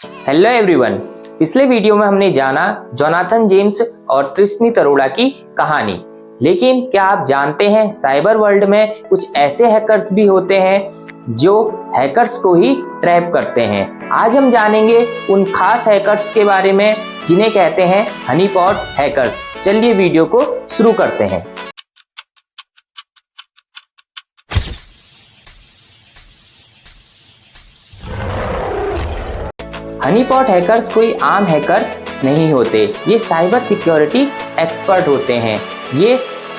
Hello everyone. पिछले video में हमने जाना जोनाथन जेम्स और तृष्णी तरोड़ा की कहानी। लेकिन क्या आप जानते हैं साइबर वर्ल्ड में कुछ ऐसे हैकर्स भी होते हैं जो हैकर्स को ही ट्रैप करते हैं। आज हम जानेंगे उन खास हैकर्स के बारे में जिन्हें कहते हैं हनीपॉट हैकर्स। चलिए वीडियो को शुरू करते हैं। हनीपॉट हैकर्स कोई आम हैकर्स नहीं होते, ये साइबर सिक्योरिटी एक्सपर्ट होते हैं। ये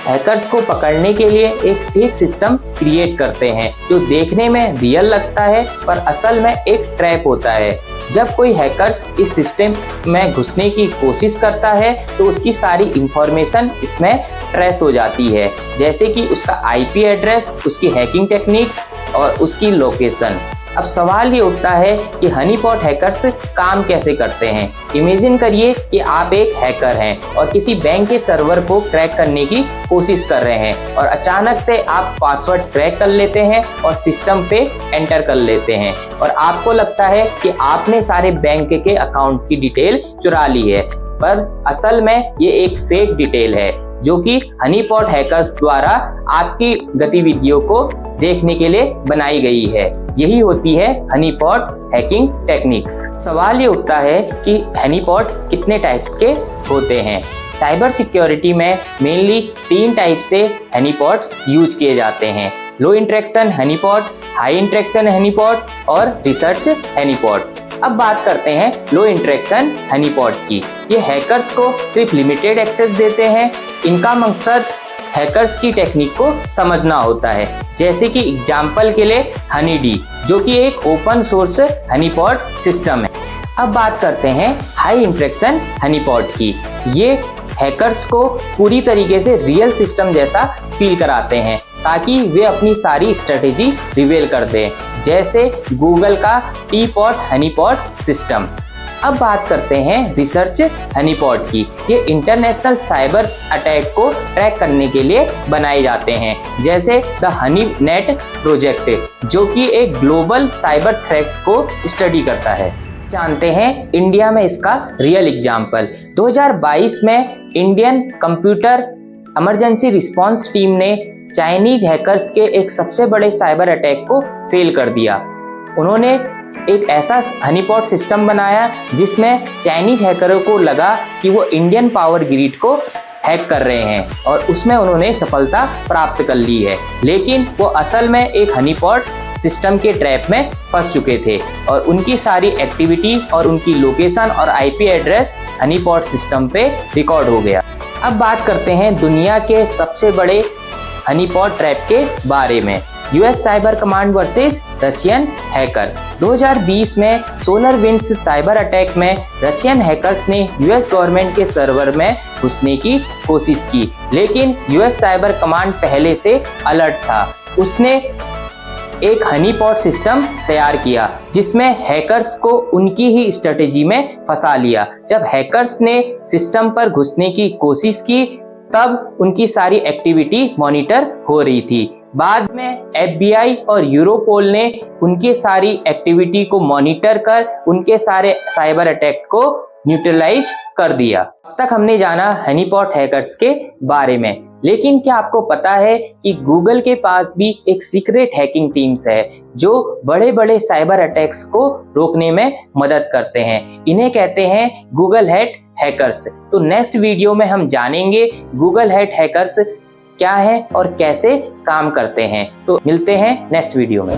हैकर्स को पकड़ने के लिए एक फेक सिस्टम क्रिएट करते हैं जो देखने में रियल लगता है पर असल में एक ट्रैप होता है। जब कोई हैकर्स इस सिस्टम में घुसने की कोशिश करता है तो उसकी सारी इंफॉर्मेशन इसमें ट्रेस हो जाती है, जैसे कि उसका आईपी एड्रेस, उसकी हैकिंग टेक्निक्स और उसकी लोकेशन। अब सवाल ये उठता है कि हनीपॉट हैकर्स काम कैसे करते हैं। इमेजिन करिए कि आप एक हैकर हैं और किसी बैंक के सर्वर को क्रैक करने की कोशिश कर रहे हैं और अचानक से आप पासवर्ड क्रैक कर लेते हैं और सिस्टम पे एंटर कर लेते हैं और आपको लगता है कि आपने सारे बैंक के अकाउंट की डिटेल चुरा ली है, पर असल में ये एक फेक डिटेल है जो कि हनीपॉट हैकर्स द्वारा आपकी गतिविधियों को देखने के लिए बनाई गई है। यही होती है हनीपॉट हैकिंग टेक्निक्स। सवाल ये उठता है कि हनीपॉट कितने टाइप्स के होते हैं। साइबर सिक्योरिटी में मेनली 3 टाइप से हनीपॉट यूज किए जाते हैं: low interaction honeypot, high interaction honeypot और रिसर्च हनीपॉट। अब बात करते हैं लो इंटरेक्शन हनीपॉट की। ये हैकर्स को सिर्फ लिमिटेड एक्सेस देते हैं। इनका मकसद हैकर्स की टेक्निक को समझना होता है, जैसे कि एग्जाम्पल के लिए हनीडी जो कि एक ओपन सोर्स हनीपॉट सिस्टम है। अब बात करते हैं हाई इंटरेक्शन हनीपॉट की। ये हैकर्स को पूरी तरीके से रियल सिस्टम जैसा फील कराते हैं ताकि वे अपनी सारी स्ट्रेटेजी रिवील कर दें, जैसे गूगल का टीपॉट हनीपॉट सिस्टम। अब बात करते हैं रिसर्च हनीपॉट की। ये इंटरनेशनल साइबर अटैक को ट्रैक करने के लिए बनाए जाते हैं, जैसे द हनी नेट प्रोजेक्ट जो कि एक ग्लोबल साइबर थ्रेट को स्टडी करता है। जानते हैं इंडिया में इसका रियल एग्जाम्पल। 2022 में Indian computer emergency response team ने चाइनीज हैकर्स के एक सबसे बड़े साइबर अटैक को फेल कर दिया। उन्होंने एक ऐसा हनीपॉट सिस्टम बनाया जिसमें चाइनीज हैकरों को लगा कि वो इंडियन पावर ग्रिड को हैक कर रहे हैं और उसमें उन्होंने सफलता प्राप्त कर ली है, लेकिन वो असल में एक हनीपॉट सिस्टम के ट्रैप में फंस चुके थे और उनकी सारी एक्टिविटी और उनकी लोकेशन और आईपी एड्रेस हनीपॉट सिस्टम पे रिकॉर्ड हो गया। अब बात करते हैं दुनिया के सबसे बड़े हनीपॉट ट्रैप के बारे में। US cyber command versus Russian hacker. 2020 में सोलरविंड्स साइबर अटैक में रशियन हैकर्स ने यूएस गवर्नमेंट के सर्वर में घुसने की कोशिश की, लेकिन यूएस साइबर कमांड पहले से अलर्ट था। उसने एक हनीपॉट सिस्टम तैयार किया जिसमें हैकर्स को उनकी ही स्ट्रेटेजी में फंसा लिया। जब हैकर्स ने सिस्टम पर घुसने की कोशिश की तब उनकी सारी एक्टिविटी मॉनिटर हो रही थी। बाद में एफबीआई और यूरोपोल ने उनकी सारी एक्टिविटी को मॉनिटर कर उनके सारे साइबर अटैक को न्यूट्रलाइज कर दिया। अब तक हमने जाना हनीपॉट हैकर्स के बारे में, लेकिन क्या आपको पता है कि गूगल के पास भी एक सीक्रेट हैकिंग टीम्स है जो बड़े बड़े साइबर अटैक्स को रोकने में मदद करते हैं। इन्हें कहते हैं गूगल हैट हैकर्स। तो नेक्स्ट वीडियो में हम जानेंगे गूगल हैट हैकर्स क्या है और कैसे काम करते हैं। तो मिलते हैं नेक्स्ट वीडियो में।